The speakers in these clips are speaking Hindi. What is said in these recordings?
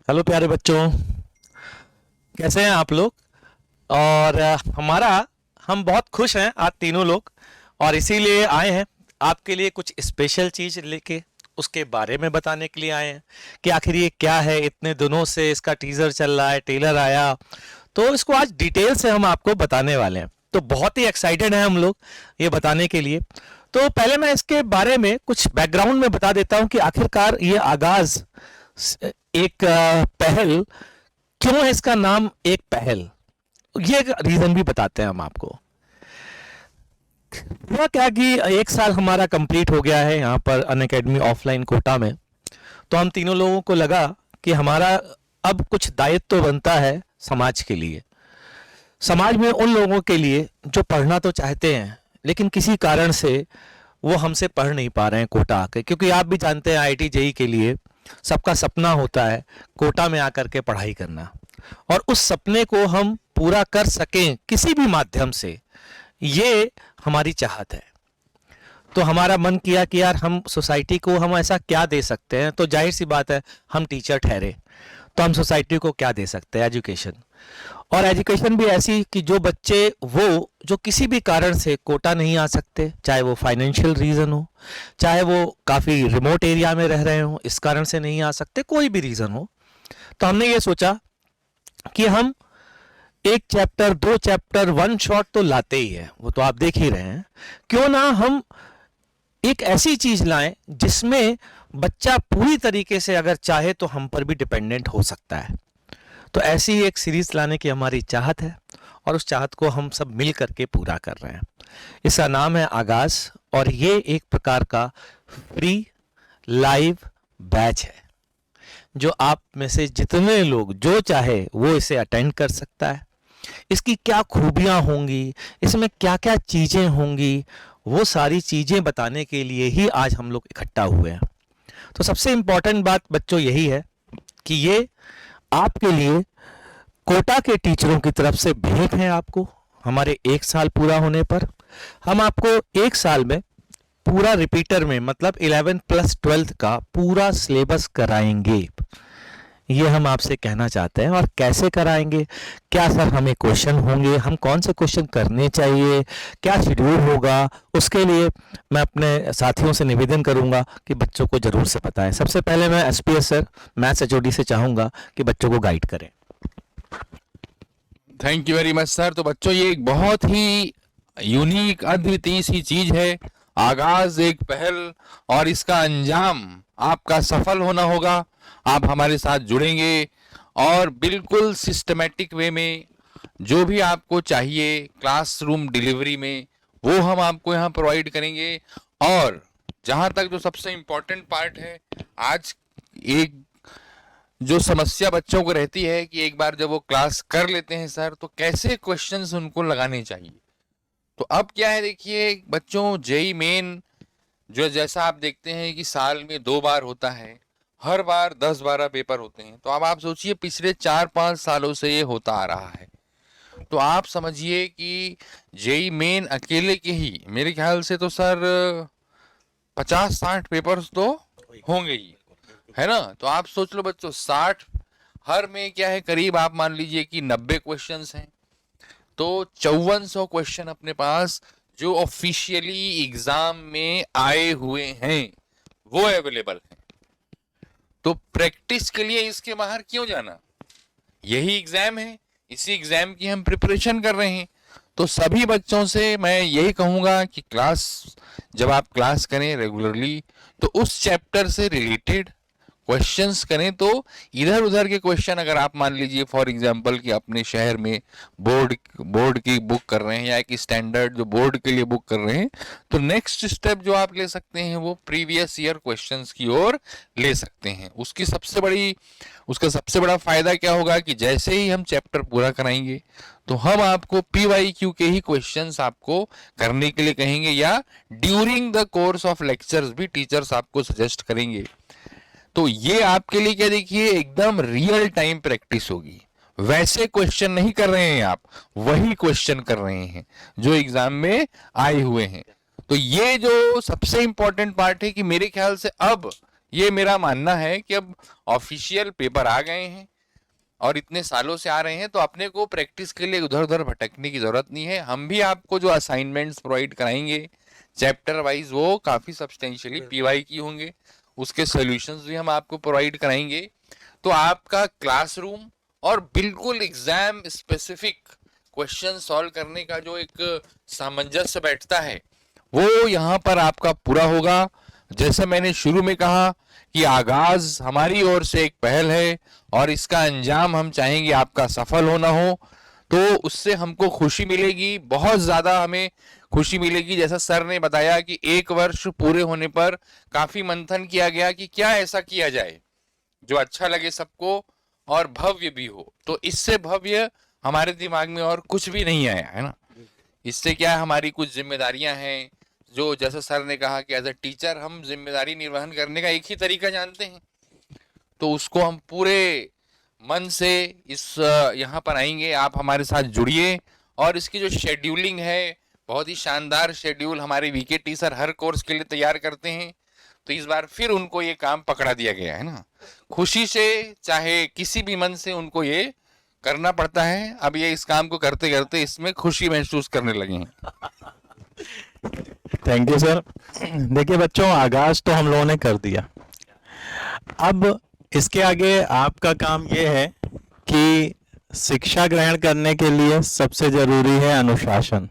हेलो प्यारे बच्चों, कैसे हैं आप लोग। और हम बहुत खुश हैं आज तीनों लोग, और इसीलिए आए हैं आपके लिए कुछ स्पेशल चीज लेके, उसके बारे में बताने के लिए आए हैं कि आखिर ये क्या है। इतने दिनों से इसका टीजर चल रहा है, ट्रेलर आया, तो इसको आज डिटेल से हम आपको बताने वाले हैं। तो बहुत ही एक्साइटेड हैं हम लोग ये बताने के लिए। तो पहले मैं इसके बारे में कुछ बैकग्राउंड में बता देता हूं कि आखिरकार ये आगाज एक पहल क्यों है, इसका नाम एक पहल, ये एक रीजन भी बताते हैं हम आपको। हुआ क्या कि एक साल हमारा कंप्लीट हो गया है यहाँ पर अनअकैडमी ऑफलाइन कोटा में। तो हम तीनों लोगों को लगा कि हमारा अब कुछ दायित्व तो बनता है समाज के लिए, समाज में उन लोगों के लिए जो पढ़ना तो चाहते हैं लेकिन किसी कारण से वो हमसे पढ़ नहीं पा रहे हैं कोटा आके। क्योंकि आप भी जानते हैं आईआईटी जेईई के लिए सबका सपना होता है कोटा में आकर के पढ़ाई करना, और उस सपने को हम पूरा कर सकें किसी भी माध्यम से, ये हमारी चाहत है। तो हमारा मन किया कि यार हम सोसाइटी को हम ऐसा क्या दे सकते हैं। तो जाहिर सी बात है, हम टीचर ठहरे तो हम सोसाइटी को क्या दे सकते हैं, एजुकेशन। और एजुकेशन भी ऐसी कि जो बच्चे वो जो किसी भी कारण से कोटा नहीं आ सकते, चाहे वो फाइनेंशियल रीज़न हो, चाहे वो काफ़ी रिमोट एरिया में रह रहे हो इस कारण से नहीं आ सकते, कोई भी रीज़न हो, तो हमने ये सोचा कि हम एक चैप्टर, दो चैप्टर, वन शॉट तो लाते ही है, वो तो आप देख ही रहे हैं। क्यों ना हम एक ऐसी चीज लाएं जिसमें बच्चा पूरी तरीके से अगर चाहे तो हम पर भी डिपेंडेंट हो सकता है। तो ऐसी ही एक सीरीज लाने की हमारी चाहत है, और उस चाहत को हम सब मिल करके पूरा कर रहे हैं। इसका नाम है आगाज, और ये एक प्रकार का फ्री लाइव बैच है जो आप में से जितने लोग जो चाहे वो इसे अटेंड कर सकता है। इसकी क्या खूबियां होंगी, इसमें क्या क्या चीजें होंगी, वो सारी चीजें बताने के लिए ही आज हम लोग इकट्ठा हुए हैं। तो सबसे इंपॉर्टेंट बात बच्चों यही है कि ये आपके लिए कोटा के टीचरों की तरफ से भेंट है। आपको हमारे एक साल पूरा होने पर हम आपको एक साल में पूरा रिपीटर में, मतलब 11 प्लस 12 का पूरा सिलेबस कराएंगे, ये हम आपसे कहना चाहते हैं। और कैसे कराएंगे, क्या सर हमें क्वेश्चन होंगे, हम कौन से क्वेश्चन करने चाहिए, क्या शेड्यूल होगा, उसके लिए मैं अपने साथियों से निवेदन करूंगा कि बच्चों को जरूर से बताएं। सबसे पहले मैं एसपीएस सर, मैथ्स एचओडी से चाहूंगा कि बच्चों को गाइड करें। Thank you very much sir. तो बच्चों, ये एक बहुत ही यूनिक, अद्वितीय सी चीज है। आगाज एक पहल, और इसका अंजाम आपका सफल होना होगा। आप हमारे साथ जुड़ेंगे और बिल्कुल सिस्टमेटिक वे में जो भी आपको चाहिए क्लासरूम डिलीवरी में, वो हम आपको यहाँ प्रोवाइड करेंगे। और जहाँ तक जो सबसे इम्पोर्टेंट पार्ट है, आज एक जो समस्या बच्चों को रहती है कि एक बार जब वो क्लास कर लेते हैं सर, तो कैसे क्वेश्चंस उनको लगाने चाहिए। तो अब क्या है, देखिए बच्चों, जेई मेन जो जैसा आप देखते हैं कि साल में 2 बार होता है, हर बार 10-12 पेपर होते हैं। तो अब आप सोचिए पिछले 4-5 सालों से ये होता आ रहा है। तो आप समझिए कि जेई मेन अकेले के ही मेरे ख्याल से तो सर 50-60 पेपर्स तो होंगे ही, है ना। तो आप सोच लो बच्चों, 60 हर में क्या है, करीब आप मान लीजिए कि 90 क्वेश्चंस हैं। तो 5400 क्वेश्चन अपने पास जो ऑफिशियली एग्जाम में आए हुए हैं वो अवेलेबल हैं। तो प्रैक्टिस के लिए इसके बाहर क्यों जाना, यही एग्जाम है, इसी एग्जाम की हम प्रिपरेशन कर रहे हैं। तो सभी बच्चों से मैं यही कहूंगा कि जब आप क्लास करें रेगुलरली, तो उस चैप्टर से रिलेटेड क्वेश्चंस करें। तो इधर उधर के क्वेश्चन अगर आप मान लीजिए फॉर एग्जांपल कि अपने शहर में बोर्ड की बुक कर रहे हैं, या एक स्टैंडर्ड जो बोर्ड के लिए बुक कर रहे हैं, तो नेक्स्ट स्टेप जो आप ले सकते हैं वो प्रीवियस ईयर क्वेश्चंस की ओर ले सकते हैं। उसका सबसे बड़ा फायदा क्या होगा कि जैसे ही हम चैप्टर पूरा कराएंगे तो हम आपको PYQ के ही क्वेश्चंस आपको करने के लिए कहेंगे, या during the course of lectures भी टीचर्स आपको सजेस्ट करेंगे। तो ये आपके लिए क्या, देखिए एकदम रियल टाइम प्रैक्टिस होगी। वैसे क्वेश्चन नहीं कर रहे हैं आप, वही क्वेश्चन कर रहे हैं जो एग्जाम में आए हुए हैं। तो ये जो सबसे इंपॉर्टेंट पार्ट है कि मेरे ख्याल से अब ये मेरा मानना है कि अब ऑफिशियल पेपर आ गए हैं और इतने सालों से आ रहे हैं, तो अपने को प्रैक्टिस के लिए उधर उधर भटकने की जरूरत नहीं है। हम भी आपको जो असाइनमेंट्स प्रोवाइड कराएंगे चैप्टर वाइज, वो काफी सब्सटेंशियली पीवाई की होंगे, उसके सॉल्यूशंस भी हम आपको प्रोवाइड कराएंगे। तो आपका क्लासरूम और बिल्कुल एग्जाम स्पेसिफिक क्वेश्चन सॉल्व करने का जो एक सामंजस्य बैठता है, वो यहाँ पर आपका पूरा होगा। जैसे मैंने शुरू में कहा कि आगाज हमारी ओर से एक पहल है और इसका अंजाम हम चाहेंगे आपका सफल होना हो, तो उससे हमको खुशी मिलेगी, बहुत ज्यादा हमें खुशी मिलेगी। जैसा सर ने बताया कि 1 वर्ष पूरे होने पर काफी मंथन किया गया कि क्या ऐसा किया जाए जो अच्छा लगे सबको और भव्य भी हो। तो इससे भव्य हमारे दिमाग में और कुछ भी नहीं आया है ना। इससे क्या है, हमारी कुछ जिम्मेदारियां हैं, जो जैसा सर ने कहा कि एज अ टीचर हम जिम्मेदारी निर्वहन करने का एक ही तरीका जानते हैं, तो उसको हम पूरे मन से इस यहाँ पर आएंगे। आप हमारे साथ जुड़िए और इसकी जो शेड्यूलिंग है, बहुत ही शानदार शेड्यूल हमारे वीके सर हर कोर्स के लिए तैयार करते हैं। तो इस बार फिर उनको ये काम पकड़ा दिया गया है ना, खुशी से चाहे किसी भी मन से उनको ये करना पड़ता है। अब ये इस काम को करते करते इसमें खुशी महसूस करने लगे हैं। Thank you sir. देखिए बच्चों, आगाज तो हम लोगों ने कर दिया। अब इसके आगे आपका काम ये है कि शिक्षा ग्रहण करने के लिए सबसे जरूरी है अनुशासन।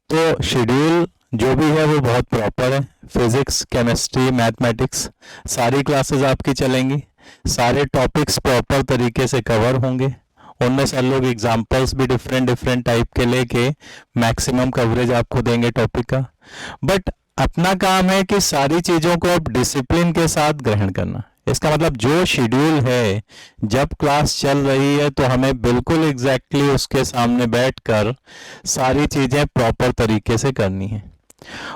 तो शेड्यूल जो भी है वो बहुत प्रॉपर है। फिजिक्स, केमिस्ट्री, मैथमेटिक्स सारी क्लासेस आपकी चलेंगी, सारे टॉपिक्स प्रॉपर तरीके से कवर होंगे। उनमें सर लोग एग्जाम्पल्स भी डिफरेंट डिफरेंट टाइप के लेके मैक्सिमम कवरेज आपको देंगे टॉपिक का। बट अपना काम है कि सारी चीज़ों को अब डिसिप्लिन के साथ ग्रहण करना। इसका मतलब जो शेड्यूल है, जब क्लास चल रही है तो हमें बिल्कुल एग्जैक्टली उसके सामने बैठकर सारी चीज़ें प्रॉपर तरीके से करनी है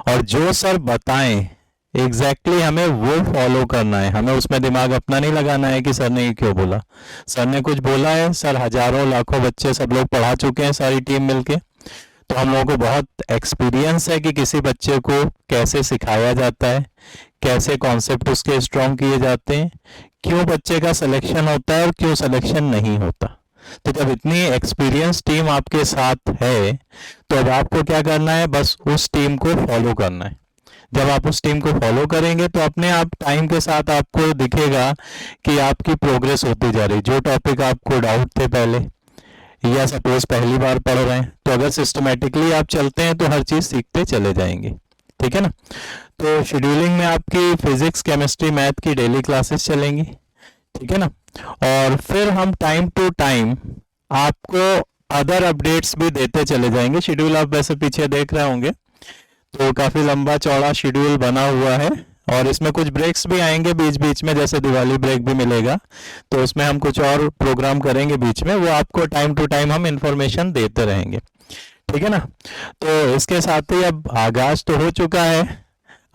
और जो सर बताएं एग्जैक्टली हमें वो फॉलो करना है। हमें उसमें दिमाग अपना नहीं लगाना है कि सर ने ये क्यों बोला। सर ने कुछ बोला है, सर हजारों लाखों बच्चे सब लोग पढ़ा चुके हैं सारी टीम मिलके, तो हम लोगों को बहुत एक्सपीरियंस है कि किसी बच्चे को कैसे सिखाया जाता है, कैसे कॉन्सेप्ट उसके स्ट्रॉन्ग किए जाते हैं, क्यों बच्चे का सिलेक्शन होता है और क्यों सिलेक्शन नहीं होता। तो जब इतनी एक्सपीरियंस टीम आपके साथ है तो अब आपको क्या करना है, बस उस टीम को फॉलो करना है। जब आप उस टीम को फॉलो करेंगे तो अपने आप टाइम के साथ आपको दिखेगा कि आपकी प्रोग्रेस होती जा रही। जो टॉपिक आपको डाउट थे पहले, या सपोज पहली बार पढ़ रहे हैं, तो अगर सिस्टमेटिकली आप चलते हैं तो हर चीज़ सीखते चले जाएंगे। ठीक है ना। तो शेड्यूलिंग में आपकी फिजिक्स, केमिस्ट्री, मैथ की डेली क्लासेस चलेंगी। ठीक है ना। और फिर हम टाइम टू टाइम आपको अदर अपडेट्स भी देते चले जाएंगे। शेड्यूल आप वैसे पीछे देख रहे होंगे, तो काफ़ी लंबा चौड़ा शेड्यूल बना हुआ है और इसमें कुछ ब्रेक्स भी आएंगे बीच बीच में, जैसे दिवाली ब्रेक भी मिलेगा, तो उसमें हम कुछ और प्रोग्राम करेंगे बीच में, वो आपको टाइम टू टाइम हम इंफॉर्मेशन देते रहेंगे। ठीक है ना। तो इसके साथ ही अब आगाज तो हो चुका है,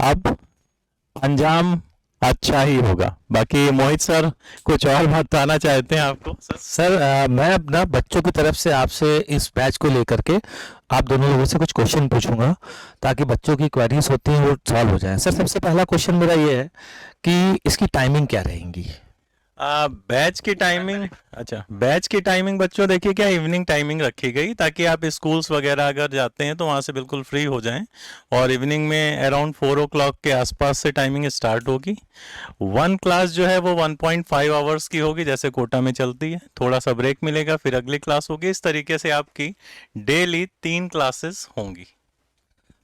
अब अंजाम अच्छा ही होगा। बाकी मोहित सर कुछ और बताना चाहते हैं आपको? सर मैं अपना बच्चों की तरफ से आपसे इस बैच को लेकर के आप दोनों लोगों से कुछ क्वेश्चन पूछूंगा ताकि बच्चों की क्वेरीज होती हैं वो सॉल्व हो जाएं। सर सबसे पहला क्वेश्चन मेरा ये है कि इसकी टाइमिंग क्या रहेगी? बैच की टाइमिंग, अच्छा बैच की टाइमिंग बच्चों देखिए क्या इवनिंग टाइमिंग रखी गई ताकि आप स्कूल्स वगैरह अगर जाते हैं तो वहाँ से बिल्कुल फ्री हो जाएं। और इवनिंग में अराउंड 4 o'clock के आसपास से टाइमिंग स्टार्ट होगी। 1 क्लास जो है वो 1.5 आवर्स की होगी, जैसे कोटा में चलती है। थोड़ा सा ब्रेक मिलेगा, फिर अगली क्लास होगी। इस तरीके से आपकी डेली 3 क्लासेस होंगी।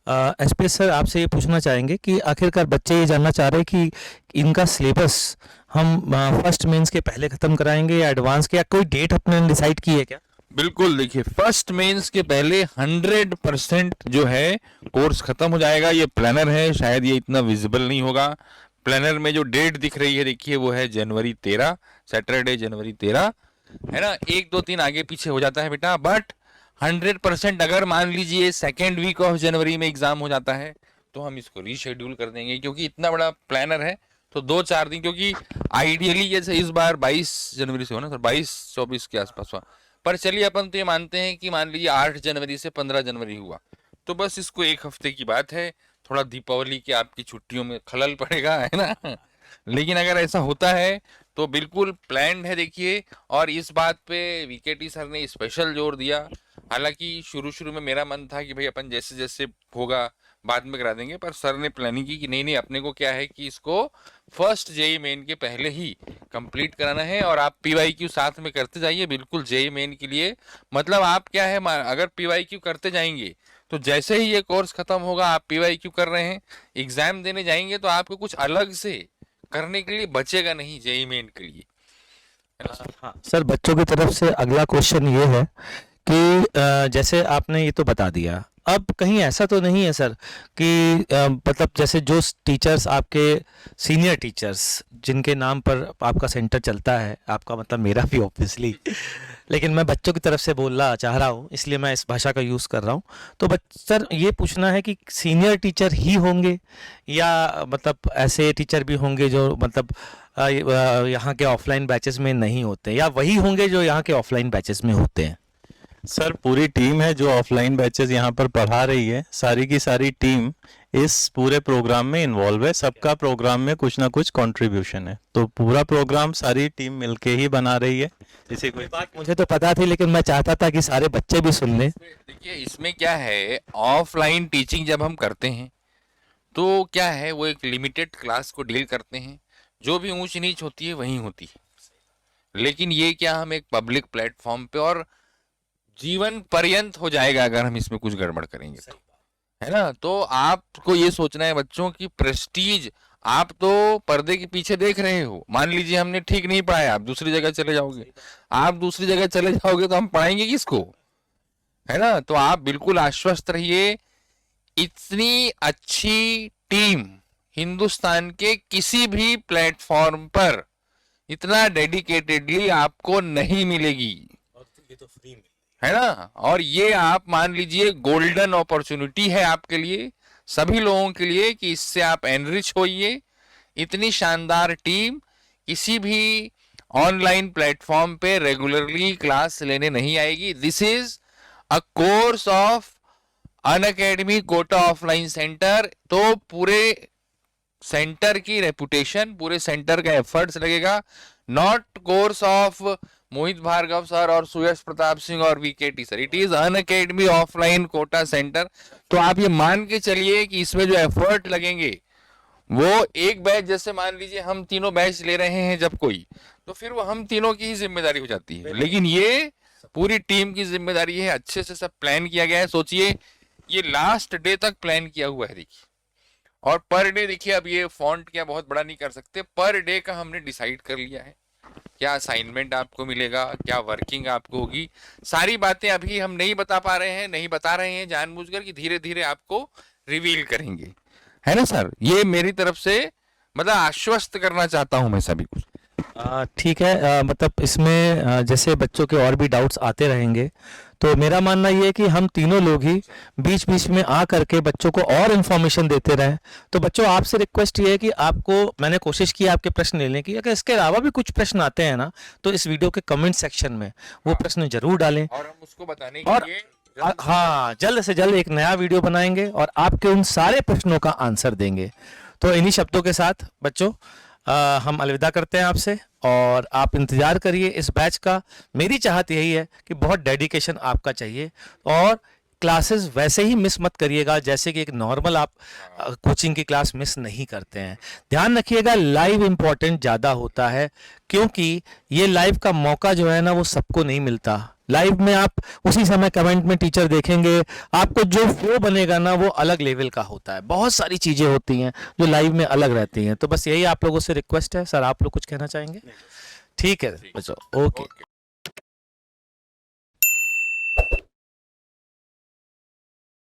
एसपीएस सर आपसे ये पूछना चाहेंगे कि आखिरकार बच्चे ये जानना चाह रहे हैं कि इनका सिलेबस हम फर्स्ट मेंस के पहले खत्म कराएंगे या एडवांस के, या कोई डेट अपने डिसाइड की है क्या? बिल्कुल, देखिए फर्स्ट मेंस के पहले 100% जो है कोर्स खत्म हो जाएगा। ये प्लानर है, शायद ये इतना विजिबल नहीं होगा। प्लानर में जो डेट दिख रही है देखिए वो है जनवरी 13, सैटरडे जनवरी 13 है ना। 1 2 3 आगे पीछे हो जाता है बेटा, बट 100% अगर मान लीजिए सेकेंड वीक ऑफ जनवरी में एग्जाम हो जाता है तो हम इसको रीशेड्यूल कर देंगे, क्योंकि इतना बड़ा प्लानर है। तो 2-4 दिन, क्योंकि आइडियली जैसे इस बार 22 जनवरी से हो ना सर, 22-24 के आसपास हुआ, पर चलिए अपन तो ये मानते हैं कि मान लीजिए 8 जनवरी से 15 जनवरी हुआ, तो बस इसको 1 हफ्ते की बात है। थोड़ा दीपावली की आपकी छुट्टियों में खलल पड़ेगा है ना, लेकिन अगर ऐसा होता है तो बिल्कुल प्लान्ड है देखिए। और इस बात पे वीकेटी सर ने स्पेशल जोर दिया। हालांकि शुरू शुरू में मेरा मन था कि भाई अपन जैसे जैसे होगा बाद में करा देंगे, पर सर ने प्लानिंग की कि नहीं नहीं, अपने को क्या है कि इसको फर्स्ट जेई मेन के पहले ही कंप्लीट कराना है। और आप पीवाईक्यू साथ में करते जाइए बिल्कुल जेई मेन के लिए। मतलब आप क्या है, अगर पीवाईक्यू करते जाएंगे तो जैसे ही ये कोर्स खत्म होगा, आप पीवाईक्यू कर रहे हैं, एग्जाम देने जाएंगे तो आपको कुछ अलग से करने के लिए बचेगा नहीं जेई मेन के लिए। हाँ सर, बच्चों की तरफ से अगला क्वेश्चन ये है कि जैसे आपने ये तो बता दिया, अब कहीं ऐसा तो नहीं है सर कि मतलब जैसे जो टीचर्स आपके सीनियर टीचर्स जिनके नाम पर आपका सेंटर चलता है, आपका मतलब मेरा भी ऑब्वियसली, लेकिन मैं बच्चों की तरफ से बोलना चाह रहा हूँ इसलिए मैं इस भाषा का यूज़ कर रहा हूँ। तो सर ये पूछना है कि सीनियर टीचर ही होंगे या मतलब ऐसे टीचर भी होंगे जो मतलब यहाँ के ऑफलाइन बैचेस में नहीं होते, या वही होंगे जो यहाँ के ऑफलाइन बैचेस में होते हैं? सर पूरी टीम है जो ऑफलाइन बैचेस यहाँ पर पढ़ा रही है, सारी की सारी टीम इस पूरे प्रोग्राम में इन्वॉल्व है। सबका प्रोग्राम में कुछ ना कुछ कंट्रीब्यूशन है, तो पूरा प्रोग्राम सारी टीम मिलके ही बना रही है। इसी कोई बात मुझे तो पता थी, लेकिन मैं चाहता था कि सारे बच्चे भी सुन लें। देखिए इसमें क्या है, ऑफलाइन टीचिंग जब हम करते हैं तो क्या है, वो एक लिमिटेड क्लास को डील करते हैं, जो भी ऊंच नीच होती है वही होती है। लेकिन ये क्या, हम एक पब्लिक प्लेटफॉर्म पे, और जीवन पर्यंत हो जाएगा अगर हम इसमें कुछ गड़बड़ करेंगे तो, है ना। तो आपको ये सोचना है बच्चों की प्रेस्टीज, आप तो पर्दे के पीछे देख रहे हो। मान लीजिए हमने ठीक नहीं पढ़ाया, आप दूसरी जगह चले जाओगे, आप दूसरी जगह चले जाओगे तो हम पढ़ाएंगे किसको, है ना। तो आप बिल्कुल आश्वस्त रहिए, इतनी अच्छी टीम हिंदुस्तान के किसी भी प्लेटफॉर्म पर इतना डेडिकेटेडली आपको नहीं मिलेगी, है ना। और ये आप मान लीजिए गोल्डन अपॉर्चुनिटी है आपके लिए, सभी लोगों के लिए, कि इससे आप एनरिच होइए। इतनी शानदार टीम किसी भी ऑनलाइन प्लेटफॉर्म पे रेगुलरली क्लास लेने नहीं आएगी। This is a course of Unacademy Kota offline centre. तो पूरे सेंटर की रेपुटेशन, पूरे सेंटर का एफर्ट्स लगेगा, not course of Mohit Bhargava sir और सुयश प्रताप सिंह और VKT sir. It is Unacademy offline Kota center. तो आप ये मान के चलिए कि इसमें जो एफर्ट लगेंगे वो एक बैच, जैसे मान लीजिए हम तीनों बैच ले रहे हैं जब कोई, तो फिर वो हम तीनों की ही जिम्मेदारी हो जाती है, लेकिन ये पूरी टीम की जिम्मेदारी है। अच्छे से सब प्लान किया गया है। सोचिए ये लास्ट डे तक प्लान किया हुआ है देखिए। और पर डे देखिए, अब ये फॉन्ट क्या बहुत बड़ा नहीं कर सकते, पर डे का हमने डिसाइड कर लिया है, क्या असाइनमेंट आपको मिलेगा, क्या वर्किंग आपको होगी। सारी बातें अभी हम नहीं बता पा रहे हैं, नहीं बता रहे हैं जानबूझकर, कि धीरे धीरे आपको रिवील करेंगे, है ना सर। ये मेरी तरफ से मतलब आश्वस्त करना चाहता हूं मैं सभी कुछ। ठीक है, मतलब इसमें जैसे बच्चों के और भी डाउट्स आते रहेंगे, तो मेरा मानना ये है कि हम तीनों लोग ही बीच बीच में आ करके बच्चों को और इन्फॉर्मेशन देते रहें। तो बच्चों आपसे रिक्वेस्ट ये है कि आपको, मैंने कोशिश की आपके प्रश्न लेने की, अगर इसके अलावा भी कुछ प्रश्न आते हैं ना तो इस वीडियो के कमेंट सेक्शन में वो प्रश्न जरूर डालें, और हम उसको बताने और के लिए हाँ जल्द से जल्द एक नया वीडियो बनाएंगे और आपके उन सारे प्रश्नों का आंसर देंगे। तो इन्हीं शब्दों के साथ बच्चों हम अलविदा करते हैं आपसे, और आप इंतज़ार करिए इस बैच का। मेरी चाहत यही है कि बहुत डेडिकेशन आपका चाहिए, और क्लासेस वैसे ही मिस मत करिएगा जैसे कि एक नॉर्मल आप कोचिंग की क्लास मिस नहीं करते हैं। ध्यान रखिएगा, लाइव इम्पोर्टेंट ज़्यादा होता है, क्योंकि ये लाइव का मौका जो है ना वो सबको नहीं मिलता। लाइव में आप उसी समय कमेंट में टीचर देखेंगे, आपको जो फ्लो बनेगा ना वो अलग लेवल का होता है। बहुत सारी चीज़ें होती हैं जो लाइव में अलग रहती हैं। तो बस यही आप लोगों से रिक्वेस्ट है। सर आप लोग कुछ कहना चाहेंगे? ठीक है बच्चों, ओके।